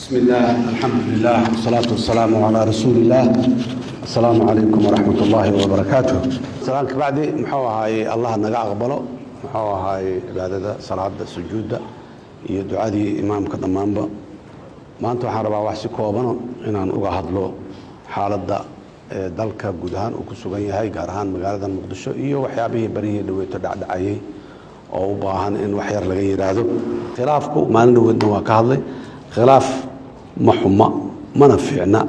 بسم الله الحمد لله والصلاة والسلام على رسول الله. السلام عليكم ورحمة الله وبركاته. سلامك بعدي محوها الله نجا أقبله محوها عبادة صلاة سجود يدعي إمام كدمان ما أنتم حربا وحسي كوبنا إن أنا أقعد له حالة dalka guud ahaan uu ku sugan yahay gaar ahaan magaalada Muqdisho iyo waxyaabihii barihi dhaweeto dhacdhacayay oo u baahan in wax yar laga yiraahdo khilaafku maalin wadna waa ka hadlay khilaaf maxuma mana fiicna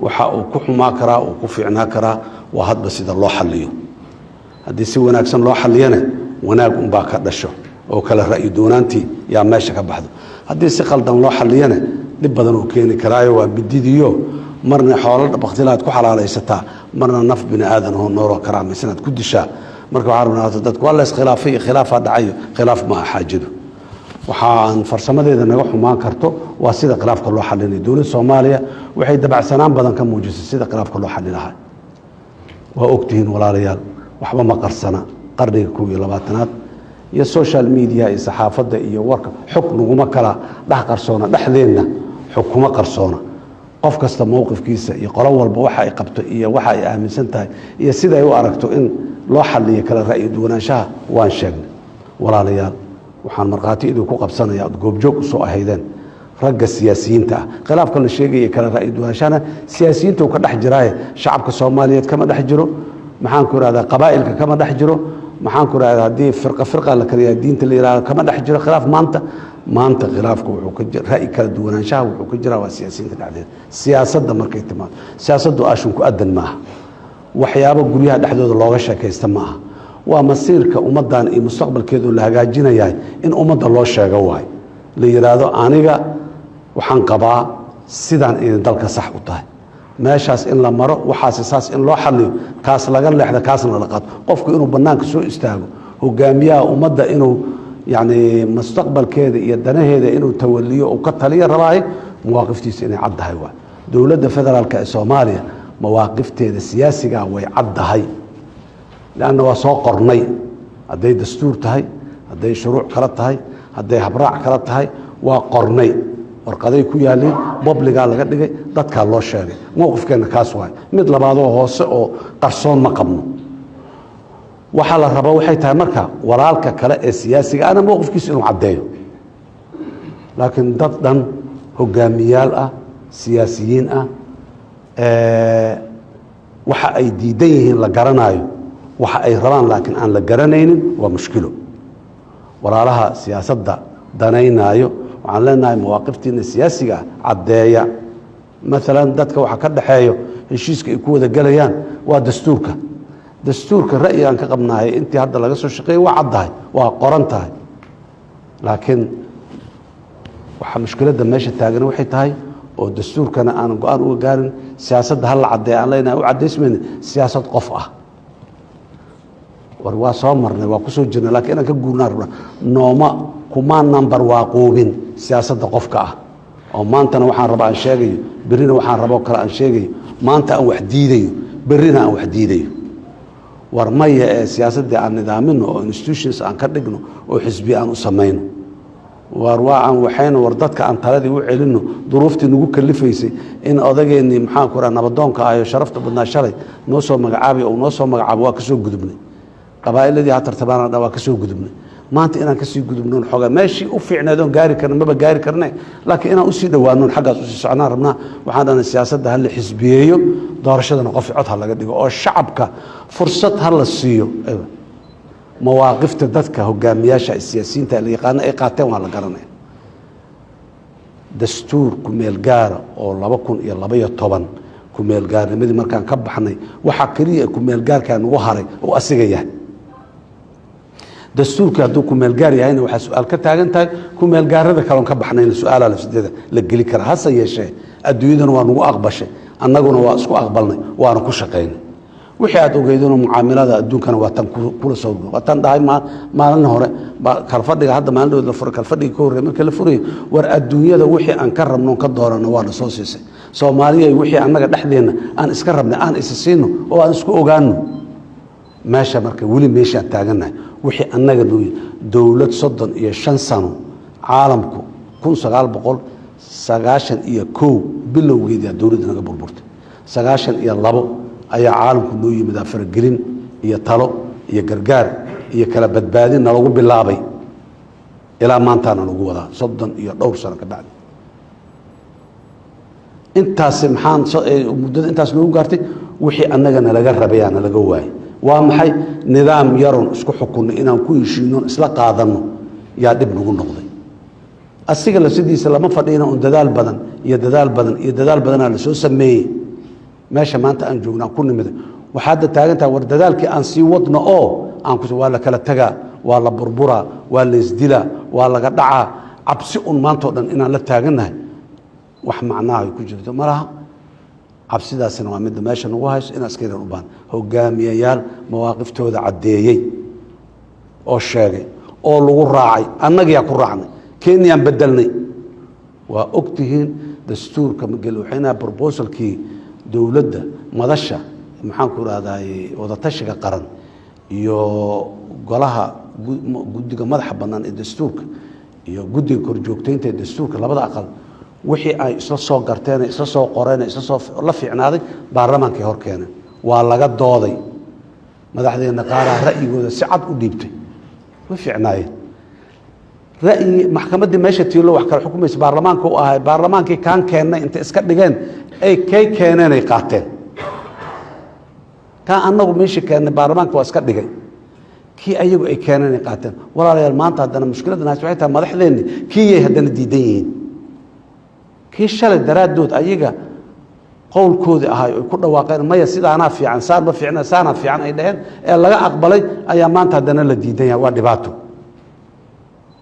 waxa uu ku xumaa karaa uu ku fiicnaa karaa waa hadba sida loo xalliyo haddii si wanaagsan loo xalliyana wanaag un baa ka dhasho oo kala ra'yi doonaantii yaa meesha ka baxdo haddii si qaldan loo xalliyana dib badan uu keeni karaayo waa bididiyo marna xoolo baqtilaad ku xalaalaysataa marna naf bini aadan oo noolo karaamaysanad ku dishaa marka waxaan rabnaa dadku waa la iskhilaafay khilaafa dhacayo khilaaf ma xaajido waxaan farsamadeeda naga xumaan karto waa sida khilaafka loo xalinayo dawladda Soomaaliya waxay dabacsanaan badan ka muujisay sida khilaafka loo xalinayo waa ogtihiin walaalayaal waxba ma qarsana qarniga 12aad iyo social media iyo saxaafadda iyo warka xukniguma kala dhax qarsoona dhaxdeena xukuma qarsoona qof kasta mowqifkiisa iyo qolo walba waxa ay qabto iyo waxa ay aaminsan tahay iyo sida ay u aragto in loo xalliyo kala ra'yi duwanaanshaha waan sheegnay walaalayaal waxaan marqaatiidu ku qabsanayaa goobjoog u soo ahaydeen ragga siyaasiyiinta khilaafka la sheegay kala ra'yi duwanaanshana siyaasiyiinta uu ka dhax jiraaye shacabka Soomaaliyeed kama dhax jiro maxaan ku raada qabaa'ilka kama dhax jiro maxaan ku raada hadii firqa la kariyo diinta la yiraahdo kama dhax jiro khilaaf maanta khilaafku wuxuu ka jira ra'yi kala duwanaanshaha wuxuu ka jira waa siyaasiyiinta dhexdeeda siyaasadda markay timaado siyaasaddu aashun ku adan maaha waxyaabo guryaha dhexdooda looga sheekaysta maaha waa masiirka ummadan iyo mustaqbalkeedu la hagaajinayaa in ummadda loo sheego waay la yiraahdo aniga waxaan qabaa sidaan in dalka sax u tahay meeshaas in la maro waxaas saas in loo xalliyo kaas laga leexdo kaasna la qaado qofku inuu banaanka soo istaago hogaamiyaha ummadda inuu يعني مستقبل كذا يدنا هذا إنه توليه وكتليه رباعي مواقفتي سنة عد هاي دولة فدرال كالصومالية مواقفتي السياسية جاوي عد هاي لأنه وساق قرني هذا دستور تهاي هذا شروع كرت هاي هذا هبراع كرت هاي وقرني ورقدي كويالي بابل قال لك ضد كالله شاري موقف كان كاسواي مثل بعضه هو قرصون مقامه waxa la rabo waxay tahay marka walaalka kale ee siyaasiga ana mowqifkiisa inuu cadeeyo laakiin dad dhan hogaamiyaal ah siyaasiyiin ah waxa ay diidan yihiin la garanayo waxa ay rabaan laakiin aan la garanaynin waa mushkilo walaalaha siyaasadda danaynayo waxaan leenahay mowqiftiina siyaasiga cadeeya مثلا dadka waxa ka dhaxeeyo heshiiska ay ku wada galayaan waa dastuurka دستورك الرأي أنك قبناه أنت هذا لقى سو شقي وعضها وقرنتها لكن مشكلة ماشي تاجنا وحيت هاي والدستور كان أنا وقارن سياسة هلا عدي علينا وعدي اسمه سياسة قفقة وروا صامرنا وقصو جنا لكن أنا كقولنا نوما كمان نمبر واقوبين سياسة قفقة أو ما أنت نوحان ربع شيء برينا وحان ربع كلا شيء ما أنت أو وحديدي برينا أو وحديدي ورمية سياسة عن نظامنا أو institutions عن كردقنا أو حزبي عن أسمينه ورواعا وحين وردتك عن تلادي وعلنه ظروفتي نقول كلفيسي إن أضاقي إني محاكور أنا بدونك آيو شرفت بدنا شري نوصو مقعابي أو نوصو مقعاب واكسو قدبني قبائل الذي عطرتبانا واكسو قدبني ما أنت إنا كسي قدبنون حقا ماشي وفعنا دون قاري كرنا ما بقاري كرنا لكن إنا أسي دوانون حقا أسي سعنا ربنا وحانا السياسة ده هل حزبية دارشدنا قفعتها لقد أو الشعبك فرصة هلا السيو أيوة مواقف تدتك هجامياشا السياسيين اللي قانا إقاتهم على قرنين دستور كميل جارة أو لا بكون يلا بيا طبعا كميل جارة مدي مركان كبحني وحكريه كميل جار كان وهري وأسيجيه دستور كادو كميل جار يعني وح سؤال كتاجن تاج كميل جار هذا كلام كبحني السؤال على سديده لقلي كره هسا يشيء الدنيا وانو أقبشه أنا قلنا واسكو أقبلنا وأنا كشقين وحياة وجيدون معاملات الدون كانوا واتن كل صوب واتن داعي ما لنا هراء كالفرد هذا ما عنده الفرق كالفرد يكور من كل فرق ور الدنيا ده وحي أن كرم من قدر نوار صوصيس سوماليا وحي أن نقد حدينا أن إسكرمنا أن إسسينه وأن إسكو أجانو ماشى مركب ولي ماشى تاجنا وحي أن نقد دولة صدن يشان سنة عالمكم كون سقال بقول sagaashan iyo kow bilowgeedii dowladda naga burburtay sagaashan iyo labo ayaa caalamku noo yimid faragelin iyo talo iyo gargaar iyo kala badbaadin lagu bilaabay ilaa maantaana lagu wadaa 30 iyo dhowr sano ka bacdi intaas maxaan muddada intaas loo gaartay wixii annagana laga rabayana laga waayay waa maxay nidaam yaroon isku xukunno inaan ku heshiino isla qaadano yaa dib nagu noqday asiga la sidiisa lama fadhiina oo dadaal badan iyo dadaal badan iyo dadaal badan la soo sameeyay meesha maanta aan joognaa ku nimid waxaad taagantaa war dadaalkii aan sii wadno oo aan ku waa la kala tagaa waa la burbura waa la isdila waa laga dhacaa cabsi un maanta oo dhan inaan la taaganahay wax macnaa ay ku jirto malaha cabsidaasina waa mid meesha nagu hayso in askarigan u baan hogaamiyayaal mawaaqiftooda cadeeyay oo sheegay oo lagu raacay annaga ku raacnay Kenyaan bedelnay waa ogtihiin dastuurka waxayna proposalkii dowladda madasha maxaan ku raadaay wada tashiga qaran iyo golaha guddiga madaxa bannaan ee dastuurka iyo guddiga korjoogteynta ee dastuurka labada aqal wixii ay isla soo garteen isla soo qoreen isla soo la fiicnaaday baarlamaanka hor keenay waa laga dooday madaxdeena qaaraha ra'yigooda si cad u dhiibtay way fiicnaayeen ra'yi maxkamadda meesha tiilo wax kala xukumaysa baarlamaanka u ahay baarlamaankii kaan keenay inta iska dhigeen ay keeneen ay qaateen ka annagu meesha keenay baarlamaanka waa iska dhigay kii ayagu ay keeneen ay qaateen walaalayaal maanta haddana mushkiladana waxay tahay madaxdeena kii ay haddana diidan yihiin kii shalay daraadood ayaga qowlkoodii ahay oo ku dhawaaqeen maya sidaana fiican saarba fiicna saana fiican ay dhaheen ee laga aqbalay ayaa maanta haddana la diidan yahay waa dhibaato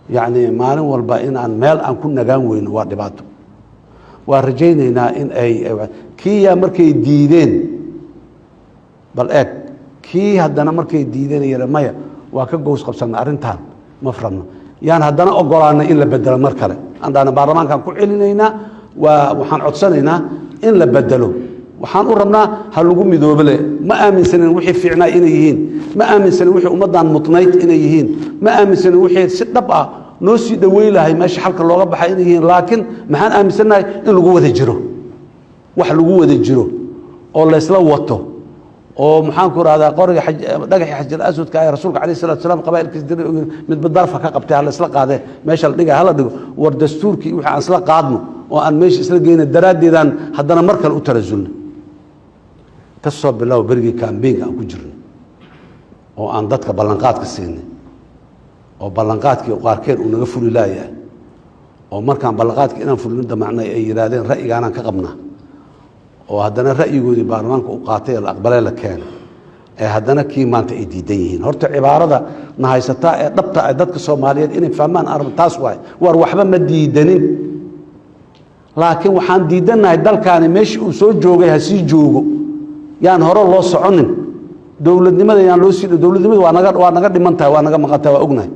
يعني maalin walba in aan meel aan ku nagaan weyno waa dhibaato waa rajaynaynaa in ay kiya markay diideen bal eeg kii haddana markay diideen maya waa ka goos qabsanna arrintan ma farno yaan haddana ogolaanay in la bedelo mar kale andana baarlamaankan ku celinaynaa waxaan codsanaynaa in la bedelo waxaan u rabnaa ha lagu midoobale ma aaminsanin wixii fiicnaa inay yihiin ma aaminsanin wixii ummadan mutnayd inay yihiin ma aaminsanin wixii si dhab ah noo sii dhaweey lahay meesha xalka looga baxay inay yihiin laakiin maxaan aaminsanahay in lagu wada jiro wax lagu wada jiro oo la isla wato oo maxaan ku raahdaa qoriga dhagaxi xajir aswadka ay rasuulka kaleey salaatu salaam qabaa'ilkiis diray mid badarfa ka qabtay hal isla qaadee meesha la dhigay hal dhigo war dastuurkii waxa aan isla qaadno oo aan meesha isla geeyna daraadeedan haddana mar kale u tarasulno kasoo bilow berigii campaign aan ku jirno oo aan dadka ballanqaadka siinay oo ballanqaadkii qaarkeed uu naga fuli laayahay oo markaan ballanqaadkii inaan fulin damacnay ay yiraahdeen ra'yigaanaan ka qabnaa oo haddana ra'yigoodii baarlamaanka u qaatay la aqbalay la keenay ee haddana kii maanta ay diidan yihiin horta cibaarada na haysataa ee dhabta ay dadka Soomaaliyeed inay fahmaan arrin taas waay war waxba ma diidanin laakiin waxaan diidanahay dalkaani meeshii uu soo joogay ha sii joogo yaan hore loo soconin dowladnimada yaan loo sii dowladnimada waa naga dhimantahay waa naga maqantahay waa ognahay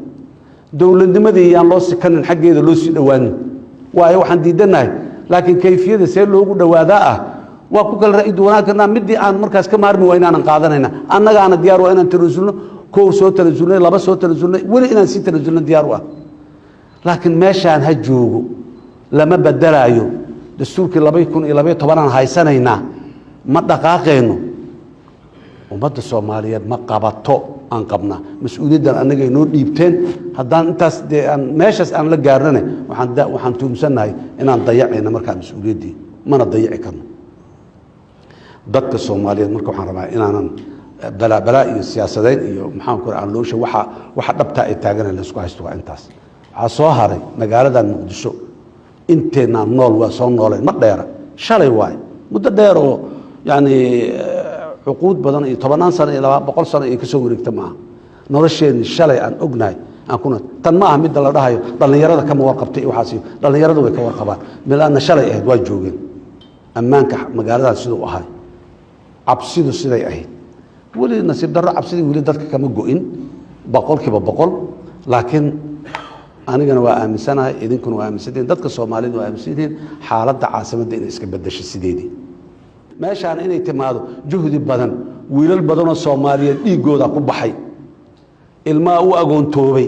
dowladnimadii yaan loo sikanin xaggeeda loo sii dhawaanin waayo waxaan diidanahay laakiin kayfiyada see loogu dhawaadaa ah waa ku kala ra'yi duwanaan karnaa midii aan markaas ka maarmi waynaan qaadanayna annagaana diyaar waa inaan tanasulno koow soo tanasulnay laba soo tanasulnay weli inaan sii tanasulno diyaar u ah laakiin meeshaan ha joogo lama bedelaayo dastuurkii 2012 aan haysanaynaa ma dhaqaaqayno ummadda Soomaaliyeed ma qabato aan qabnaa mas'uuliyaddan anaga inoo dhiibteen haddaan intaas aan meeshaas aan la gaarnay waxaan tuumsanahay inaan dayacayna markaa mas'uuliyaddii mana dayici karno dadka Soomaaliyeed marka waxaan rabaa inaanan balaa iyo siyaasadeyn iyo maxaan ku aan loosha waxa dhabta ay taaganayaan la isku haysto waa intaas waxa soo haray magaaladan Muqdisho inteena nool waa soo nooleen ma dheera shalay waay muddo dheer oo yani عقود بدن iyo 10 sano iyo 200 sano ay ka soo wareegtay ma nolosheen shalay aan ognahay aan kuna tan ma ah mid la dhahayo dhalinyarada kama warqabtay waxaasi dhalinyaradu way ka warqabaan milaana shalay ahayd waa joogeen ammaanka magaalada sidoo ahay cabsidu siday ahayd wali nasiib darro cabsidii wali dadka kama go'in boqolkiiba boqol laakiin anigana waa aaminsanahay idinkuna waa aaminsantiin dadka Soomaaliyeed waa aaminsantiin xaaladda caasimadda in iska bedesho sideedii meeshaan inay timaado juhdi badan wiilal badan oo Soomaaliyeed dhiigooda ku baxay ilmaa u agoontoobay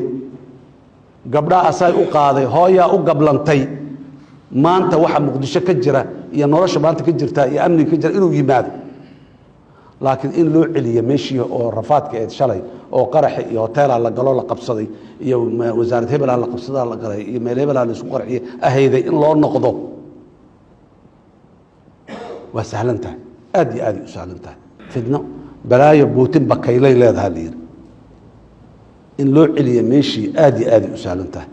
gabdha asay u qaaday hooya u gablantay maanta waxa muqdisho ka jira iyo nolosha maanta ka jirta iyo amniga ka jira inuu yimaado laakiin in loo celiyo meeshii oo rafaadka ee shalay oo qarax iyo hoteela la galo la qabsaday iyo wasaaradda hebelaa la qabsadaa la galay iyo meel hebelaa la isku qarxiyay ahayday in loo noqdo waa sahlan tahay aad iyo aad u sahlan tahay fidno balaayo buutin bakaylay leedahay la yiri in loo celiyo meeshii aad iyo aad u sahlan tahay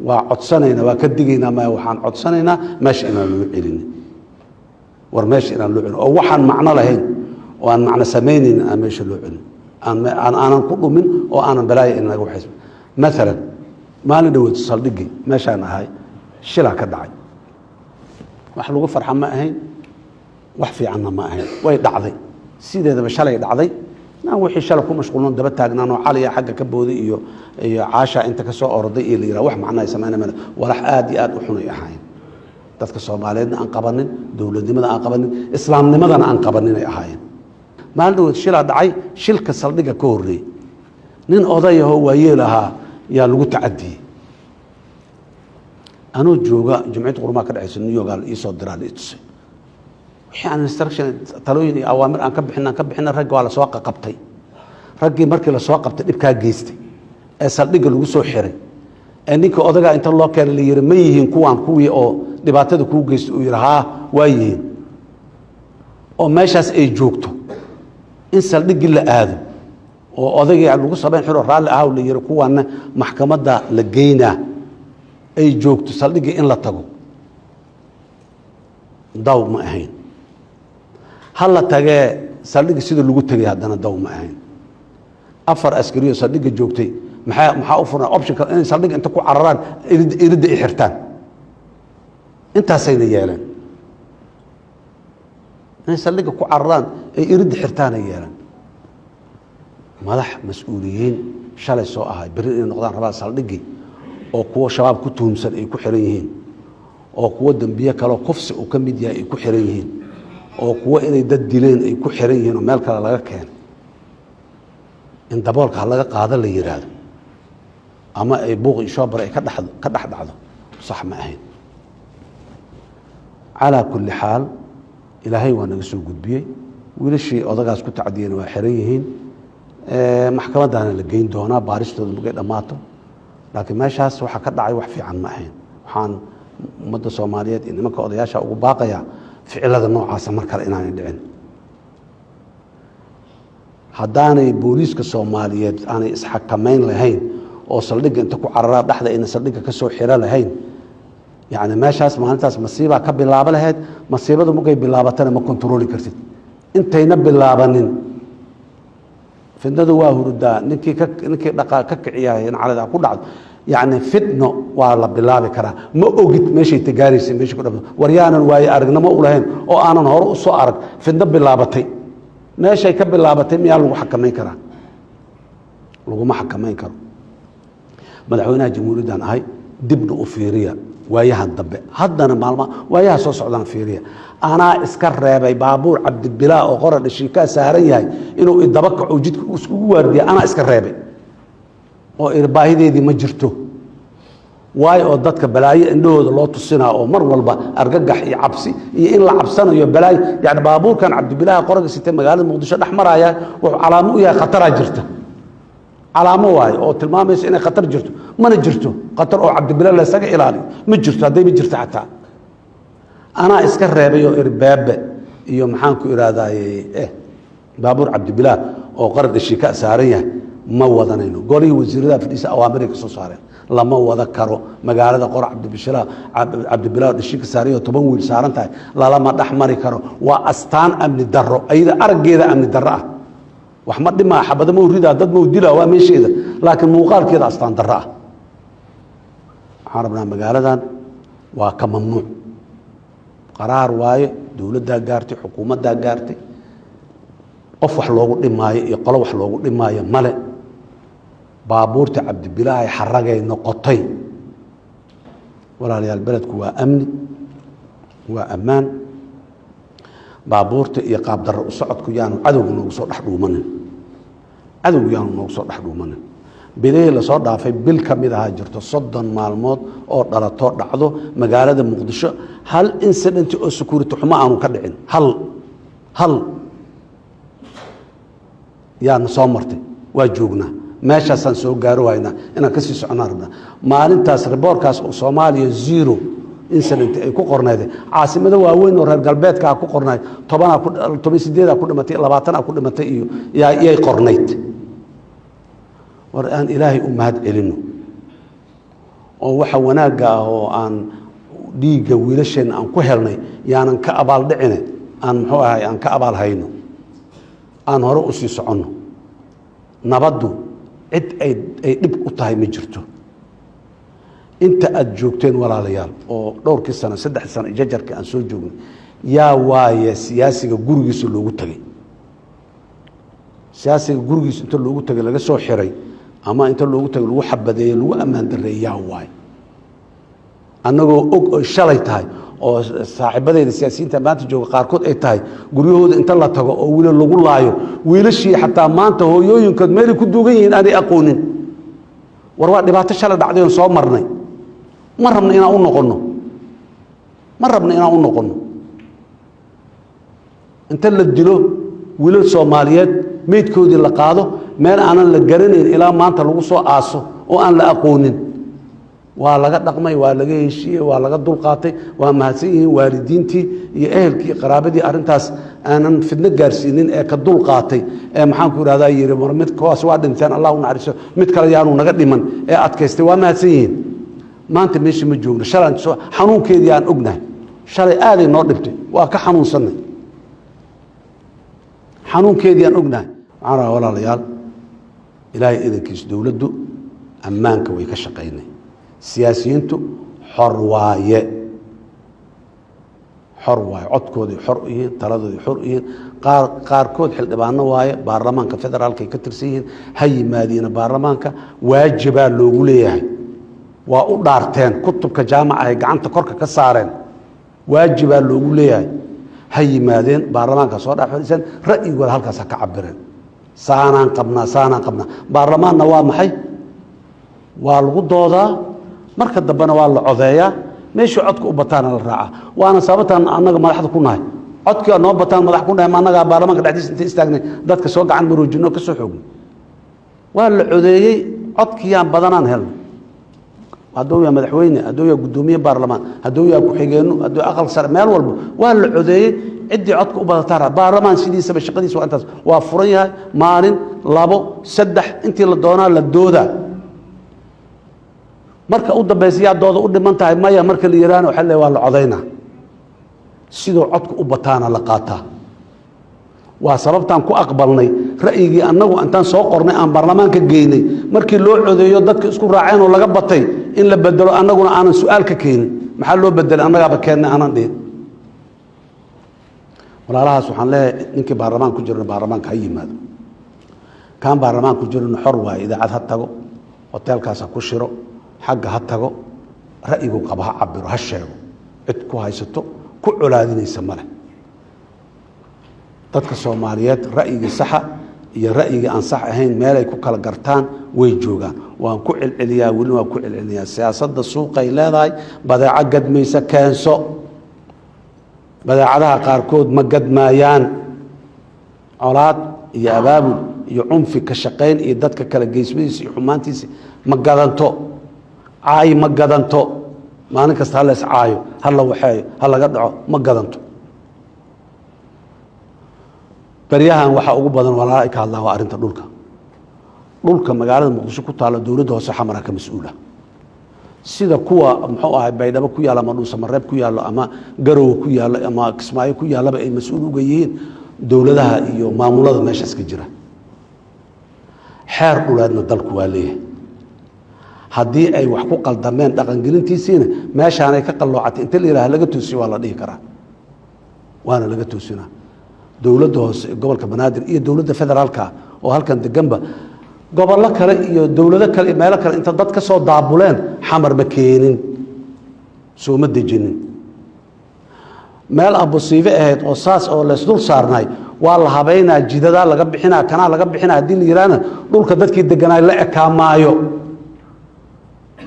waa codsanayna waa ka digaynaa ma waxaan codsanaynaa meesha inaan loo celin war meesha inaan loo celin oo waxaan macno lahayn oo aan macno sameynaynin aan meesha loo celin aanan ku dhumin oo aanan balaayo in laga waxaysmo maalan maalin dhaweyd saldhigi meeshaan ahay shilaa ka dhacay wax lagu farxa ma ahayn wax fiicanna ma ahayn way dhacday sideedaba shalay dhacday naan wixii shalay ku mashquulno daba taagnaan oo caliya xagga ka booday iyo caasha inta ka soo orday iyo la yidhaha wax macno ay samaynayaan walax aad iyo aad u xun ay ahaayeen dadka Soomaaliyeedna aan qabanin dawladnimada aan qabanin islaamnimadana aan qabanin ay ahaayeen maalin dhaweyd shilaa dhacay shilka saldhiga ka horreeyay nin odayahoo waayeel ahaa yaa lagu tacadiyey anuu jooga jumciyadda qurumaha ka dhexaysa New York ii soo diraa la i tusay wixii aan instruction talooyin iyo awaamir aan ka bixinay ragga waa la soo qabtay raggii markii la soo qabtay dhibkaa geystay ee saldhiga lagu soo xiray ee ninka odagaa inta loo keenay la yiri ma yihiin kuwii oo dhibaatada kuu geystay uu yiri haa waa yihiin oo meeshaas ay joogto in saldhigii la aado oo odagii lagu sameyn xiro raalli ah la yiri kuwaana maxkamadda la geynaa ay joogto saldhigii in la tago daw ma ahayn hal la tagee saldhigii sida lagu tagay haddana daw ma ahayn afar askariyo saldhigii joogtay maxaa u furan optionka in saldhigii inta ku cararaan iridda ay xirtaan intaasayna yeeleen in saldhigii ku cararaan ay iridda xirtaan ay yeeleen madax mas-uuliyiin shalay soo ahay berri inay noqdaan rabaa saldhigii oo kuwa shabaab ku tuhumsan ay ku xiran yihiin oo kuwa dambiye kale kufsi uu ka mid yahay ay ku xiran yihiin oo kuwa inay dad dileen ay ku xiran yihiin oo meel kale laga keenay in daboolka laga qaado la yiraahdo ama ay buuq shoobar ay ka dhex dhacdo sax ma ahayn ala kulli xaal ilaahay waa naga soo gudbiyey wiilashii odagaas ku tacdiyeen waa xiran yihiin maxkamadana la geyn doonaa baaristooda markay dhammaato laakiin meeshaas waxa ka dhacay wax fiican ma ahayn waxaan ummadda Soomaaliyeed iyo nimanka odayaasha ugu baaqaya ficilada noocaas mar kale inaanay dhicin haddaanay booliiska Soomaaliyeed aanay isxakameyn lahayn oo saldhigga inta ku cararaa dhaxda in saldhigga ka soo xira lahayn yani meeshaas maalintaas masiiba ka bilaabo lahayd masiibadu markay bilaabatana ma kontrooli kartid intayna bilaabanin fidnadu waa hurdaa ninkii dhaqaa ka kiciyay in calada ku dhacdo yani fidno waa la bilaabi karaa ma ogid meeshay tagaaraysa meeshay ku dhacdo waryaanan waay aragnimo u lahayn oo aanan hore u soo arag fidno bilaabatay meeshay ka bilaabatay miyaa lagu xakameyn karaa laguma xakameyn karo madaxweynaha jamhuuriyaddan ahay dibna u fiiriya waayahan dambe haddana maalma waayaha soo socdaan fiiriya anaa iska reebay baabuur cabdibilaa oo qora dhashin ka saaran yahay inuu idaba kaco jidka isku waardiya anaa iska reebay oo irbaahideedii ma jirto waay oo dadka balaayo indhahooda loo tusinaa oo mar walba argagax iyo cabsi iyo in la cabsanayo balaayo yani baabuurkan cabdibilaa qoraga sitay magaalada muqdisho dhex maraya wuxuu calaamo u yahay khataraa jirta calaamo waaye oo tilmaamaysa inay khatar jirto mana jirto khatar oo cabdibilaa la isaga ilaaliyo ma jirto hadday ma jirto xataa anaa iska reebay oo irbaabe iyo maxaan ku iraadaaye baabuur cabdibilaa oo qara dhashin ka saaran yahay ma wadanayno golihii wasiirada fadhiisa awaamir ka soo saareen lama wada karo magaalada qor cabdibilaa dhashin ka saaran oo 10 wiil saaran tahay lama dhaxmari karo waa astaan amni darro ayda araggeeda amni darro ah wax ma dhimaa xabada ma urida dad ma udila waa meesheeda laakiin muuqaalkeeda astaan darro ah waxaan rabnaa magaaladan waa ka mamnuuc qaraar waaye dowladda gaartay xukuumadda gaartay qof wax loogu dhimaayo iyo qolo wax loogu dhimaayo male baabuurta cabdibilaa ay xaragay noqotay walaalayaal beledku waa amni waa ammaan baabuurta iyo qaab darro u socodku yaanu cadowga noogu soo dhex dhuumanin bilihii lasoo dhaafay bil ka mid ahaa jirto 30 maalmood oo dhalato dhacdo magaalada muqdisho hal incident oo security xumo aanu ka dhicin hal yaan soo martay waa joognaa meeshaasaan soo gaaro waynaa inaan kasii soconaa rabnaa maalintaas riboorkaas oo Soomaaliya zero incident ay ku qorneed caasimada waaweyn oo reer galbeedka ku qornay 18 ku dhimatay 20 ku dhimatay iyo yay qorneyd war aan ilaahay u mahad celino oo waxa wanaaga ah oo aan dhiiga wiilasheen aan ku helnay yaanan ka abaal dhicin aan muxuu ahay aan ka abaal hayno aan hore u sii socono nabadu cid ay dhib u tahay ma jirto inta aad joogteen walaalayaal oo dhowrkii sano 3 sano jajarka aan soo joognay yaa waaye siyaasiga gurigiisa loogu tagay siyaasiga gurigiisa inta loogu tagay laga soo xiray ama inta loogu tagay lagu xabadeeyay lagu amaan dareeyaa waay annagoo og oo shalay tahay oo saaxiibadeyda siyaasiyiinta maanta jooga qaarkood ay tahay guryahooda inta la tago oo wiil lagu laayo wiilashii xataa maanta hooyooyinkood meel ku duugan yihiin aanay aqoonin war waa dhibaato shalay dhacday oo soo marnay ma rabna inaan u noqono inta la dilo wiilal Soomaaliyeed meedkoodii la qaado meel aanan la garanayn ilaa maanta lagu soo aaso oo aan la aqoonin waa laga dhaqmay waa laga heshiiyay waa laga dulqaatay waa mahadsan yihiin waalidiintii iyo ehelkii qaraabadii arintaas aanan fidna gaarsiinin ee ka dulqaatay ee maxaan ku yiraahdaa yiri mar mid koos waa dhinteen Allah u naxariiso mid kale yaanu naga dhiman ee adkaystay waa mahadsan yihiin maanta meeshii ma joogno shalay xanuunkeedii aan ognahay shalay aad ay noo dhibtay waa ka xanuunsanay xanuunkeedii aan ognahay waxaan walaalayaal ilaahay idinkiis dawladdu ammaanka way ka shaqeynay siyaasiyiintu xor waaye codkoodii xor yihiin taladoodii xor yihiin qaarkood xildhibaano waaye baarlamaanka federaalka ay ka tirsan yihiin ha yimaadiina baarlamaanka waajibaa loogu leeyahay waa u dhaarteen kutubka jaamaca ay gacanta korka ka saareen waajibaa loogu leeyahay ha yimaadeen baarlamaanka soo dhaafaysan ra'yigooda halkaas ka cabireen saanaan qabnaa baarlamaanna waa maxay waa lagu doodaa marka dambana waa la codeeyaa meeshii codka u bataana la raaca waana sababtaan annaga madaxda ku nahay codkii noo bataan madax ku nahay annaga baarlamaanka dhexdiisa inta istaagnay dadka soo gacan maroojino ka soo xoogay waa la codeeyay codkii aan badanaan helno hadduu yaa madaxweyne hadduu yaa gudoomiye baarlamaan hadduu yaa ku-xigeenno hadduu aqal sare meel walba waa la codeeyay ciddii codka u badataa baarlamaan sidiisaba shaqadiisa waa intaas waa furan yahay maalin 2 3 intii la doonaa la doodaa marka u dambaysiyaa dooda u dhiman tahay maya marka la yiraahdo waxa la waa la codeynaa sidoo codku u bataana la qaataa waa sababtaan ku aqbalnay ra'yigii annagu intaan soo qornay aan baarlamaanka geynay markii loo codeeyo dadka isku raaceen oo laga batay in la bedelo annaguna aanan su'aal ka keenin maxaa loo bedelay annagaaba keennay aanan dhihin walaalahaas waxaan leeyahay ninkii baarlamaan ku jirna baarlamaanka ha yimaado kaan baarlamaan ku jirna xor waaye idaacad ha tago hoteelkaas ha ku shiro xagga ha tago ra'yigu qaba ha cabiro ha sheego cid ku haysato ku colaadinaysa male dadka Soomaaliyeed ra'yigii saxa iyo ra'yigii aan sax ahayn meel ay ku kala gartaan way joogaan waan ku cilciliyaa wali waan ku cilciliyaa siyaasadda suuqa ay leedahay badeeco gadmaysa keenso badeecadaha qaarkood ma gadmaayaan colaad iyo abaabul iyo cunfi ka shaqayn iyo dadka kala geysmadiisa iyo xumaantiisa ma gadanto caay ma gadanto maalin kasta ha la is caayo ha la waxeeyo ha laga dhaco ma gadanto baryahan waxa ugu badan walaa ay ka hadlaan waa arinta dhulka magaalada Muqdisho ku taala dawladda hoose xamara ka mas'uula sida kuwa muxuu ahay baydhabo ku yaala ama dhuusamareeb ku yaala ama garow ku yaala ama kismaayo ku yaala ay mas'uul uga yihiin dawladaha iyo maamulada meeshaas ka jira xeer dhulaadna dalku waa leeyahay haddii ay wax ku qaldameen dhaqangelintiisiina meeshaan ay ka qalloocatay inta la yiraahdo laga toosiyo waa la dhihi karaa waana laga toosinaa dawladda hoose gobolka Banaadir iyo dawladda federaalka oo halkan deganba gobollo kale iyo dawlado kale meel kale inta dad ka soo daabuleen xamar ma keenin soo ma dejinin meel abusiibe ahayd oo saas oo leesdul saarnay waa la habeynaa jidada laga bixinaa kana laga bixinaa haddii la yiraahdo dhulka dadkii deganay la ekaamaayo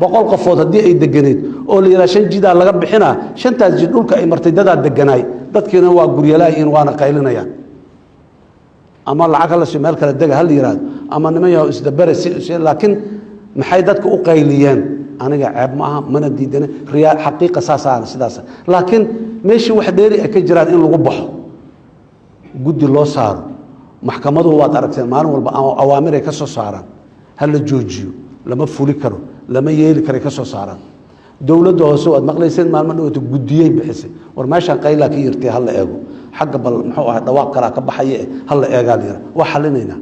100 qofood haddii ay deganeed oo la yiraahdo 5 jida laga bixinaa 5taas jid dhulka ay martay dad deganay dadkiina waa guryalaayin waana qaylinayaan ama lacag la soo meel kala dega hal yiraahdo ama nimayo isdabare laakiin maxay dadku u qayliyeen aniga ceeb ma aha mana diidana riyaa xaqiiqa saasaan sidaas laakiin meeshii wax dheeri ay ka jiraan in lagu baxo guddi loo saaro maxkamaduhu waad aragteen maalin walba awaamir ay ka soo saaraan hal la joojiyo lama fuli karo lama yeeli karo ka soo saaraan dawladda hoose waad maqlayseen maalmo dhawaato guddiyay bixisay war meeshan qayla ka yirtay hal la eego xagga bal muxuu ahaa dhawaaq kala ka baxay hal la eegaa leeyahay wax xalinayna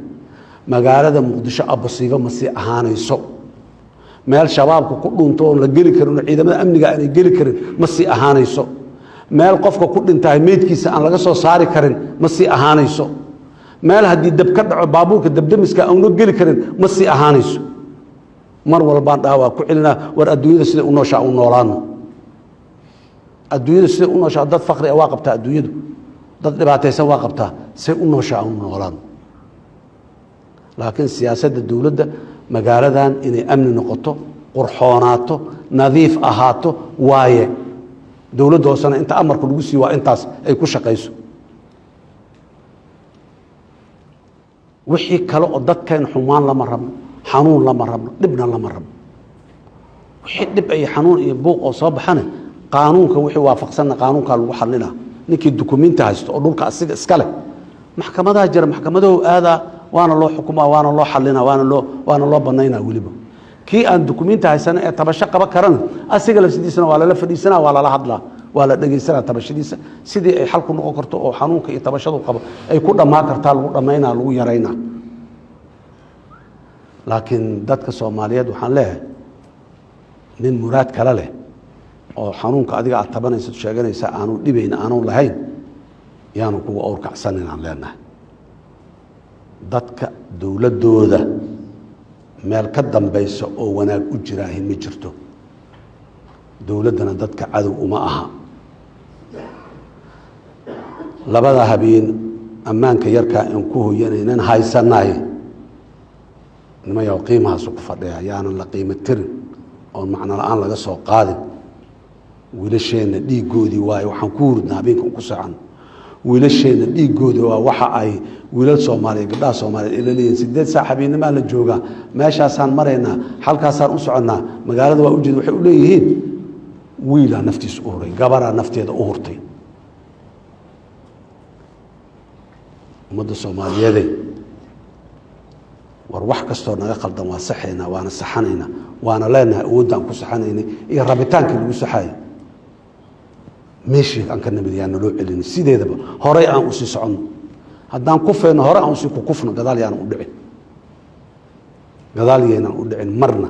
magaalada muqdisho abasiiba ma si ahaanayso meel shabaabku ku dhunto oo la geli karin ciidamada amniga aan geli karin ma si ahaanayso meel qofka ku dhintay meedkiisa aan laga soo saari karin ma si ahaanayso meel haddii dab ka dhaco baabuurka dabdamiska aan loo geli karin ma si ahaanayso mar walba dhaawa ku cilina war adduunyada sida u nooshaa u noolaano adduunyada sida u nooshaa dad faqri ah waa qabtaa adduunyadu dad dhibaataysan waa qabtaa say u nooshaa u noolaano laakiin siyaasadda dawladda magaaladan inay amni noqoto qurxoonaato nadiif ahaato waaye dawladda hoosana inta amarku lagu sii waa intaas ay ku shaqayso wixii kale oo dadkeen xumaan lama rabno xanuun lama rabno dhibna lama rabno wixii dhib ay xanuun iyo buuq oo soo baxana qaanuunka wixii waafaqsanna qaanuunka lagu xalina ninkii dukumiinti haysto oo dhulka asiga iska leh maxkamadaha jira maxkamadahu aada waana loo xukumaa waana loo xalina waana loo banaynaa weliba kii aan dukumiinti haysan ee tabasho qaba karana asiga lafsidiisana waa lala fadhiisanaa waa lala hadlaa waa la dhageysanaa tabashadiisa sidii ay xal ku noqon karto oo xanuunka iyo tabashadu qabo ay ku dhammaan kartaa lagu dhammaynaa lagu yaraynaa laakiin dadka Soomaaliyeed waxaan leeyahay nin muraad kala leh oo xanuunka adiga aad tabanayso sheeganaysa aanu dhibayna aanu lahayn yaanu kuwa awrkacsan inaan leenahay dadka dawladooda meel ka dambayso oo wanaag u jiraahin ma jirto dawladana dadka cadow uma aha labada habeen ammaanka yarka in ku hoyanaynan haysanay nimayo qiimahaas ku fadhiya yaanan la qiimo tirin oo macna la'aan laga soo qaadin wiilasheena dhiigoodii waay waxaan ku hurdnaa habeenka ku sacan wiilasheena dhiigoodii waa waxa ay wiilal Soomaaliyeed gabdhaha Soomaaliyeed ila leeyihiin 8 saac habeenimo la jooga meeshaasaan mareynaa halkaasaan u soconaa magaalada waa u jeed waxay u leeyihiin wiila naftiis u horay gabara nafteeda u hurtay ummadda Soomaaliyeed war wax kastoo naga qaldan waa saxayna waana saxanayna waana leenahay awoodaan ku saxanayna iyo rabitaanka lagu saxay meeshii aan ka nabadiyaan loo celin sideedaba horay aan u sii socono haddaan ku feeno hore aan u sii ku kufno gadaal yaan u dhicin gadaal yaan u dhicin marna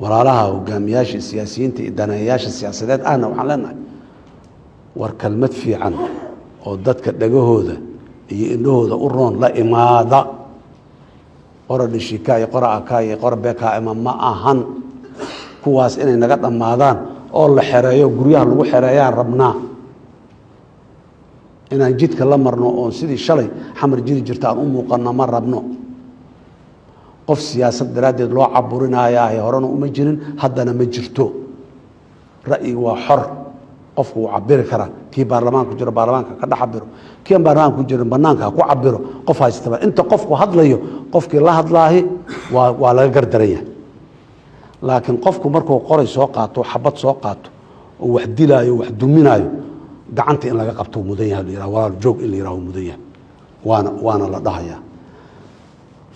walaalaha hogaamiyaasha siyaasiyiinta iyo daneeyaasha siyaasadeed ahna waxaan leenahay war kalmad fiican oo dadka dhagahooda iyo indhahooda u roon la imaada qora dhishikaay qora akaay qora beeka ma ahan kuwaas inay naga dhamaadaan oo la xereeyo guryaha lagu xereeyaan rabnaa inaan jidka la marno oo sidii shalay xamar jiri jirta aan u muuqano ma rabno qof siyaasad daraadeed loo caburinayaa horena uma jirin haddana ma jirto ra'yi waa xor qofku uu cabiri kara kii baarlamaanka ku jira baarlamaanka ka dhaxabiro kii baarlamaanka ku jira banaanka ku cabiro qof haystaba inta qofku hadlayo qofkii la hadlaahi waa laga gardaraya laakiin qofku markuu qoray soo qaato xabad soo qaato oo wax dilaayo wax duminaayo gacanta in laga qabto mudan yahay ilaa walaal joog in la yiraahdo mudan yahay waana la dhahayaa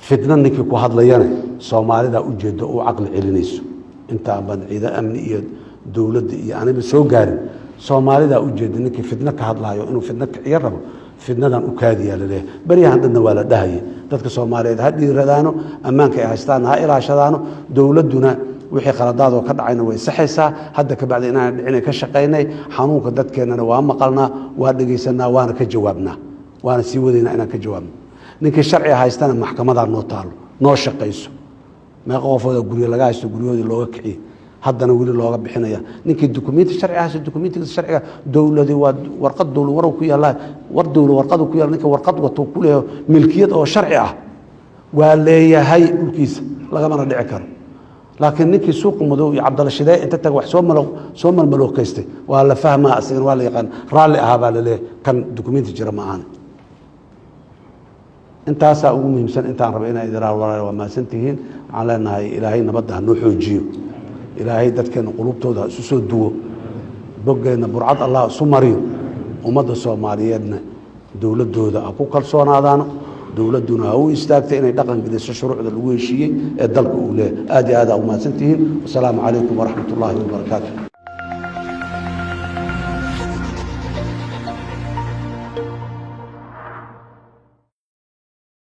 fitna ninkii ku hadlayana Soomaalida u jeedo oo aqal celinayso inta baan ciidan amni iyo dawladda iyo aniga soo gaarin Soomaalida u jeedo ninkii fitna ka hadlaayo inuu fitna ka ciyaar rabo fitnadan u kaadiya leeyahay bariyahan dadna waa la dhahaye dadka Soomaaliyeed ha dhiiradaano ammaanka ay haystaan ha ilaashadaano dawladuna wixii qaladaad oo ka dhacayna way saxaysaa hadda ka bacdi inaan dhicin ka shaqeynay xanuunka dadkeenana waa maqalnaa waa dhageysanaa waana ka jawaabnaa waana sii wadaynaa inaan ka jawaabno ninkii sharci haystana maxkamada noo taalo noo shaqeyso meeqa qofooda guriga laga haysto gurigoodii looga kiciyo haddana weli looga bixinaya ninkii dukumiinti sharci ah dukumiintiga sharciga dawladii waa warqad dawlad warow ku yaala war dawlad warqad ku yaala ninka warqad wato ku leeyahay milkiyad oo sharci ah waa leeyahay dhulkiisa lagamana dhici karo laakiin ninkii suuq madow iyo Cabdalla Shiday inta tag wax soo malmalokaystay waa la fahmaa asigana waa la yaqaan raali ah baa la leeyahay kan dukumiinti jira ma aan intaasaa ugu muhiimsan intaan raba inay idiraar walaal waa maasantihiin aan leenahay ilaahay nabadda noo xoojiyo ilaahay dadkeena qulubtooda isu soo duwo boggeena burcad allah isu mariyo ummadda Soomaaliyeedna dawladooda ku kalsoonaadaan dawladuna ha u istaagtay inay dhaqan geliso shuruucda lagu heshiiyey ee dalka uu leeyahay aad iyo aad u maasantihiin wassalaamu calaykum waraxmatullaahi wabarakaatuh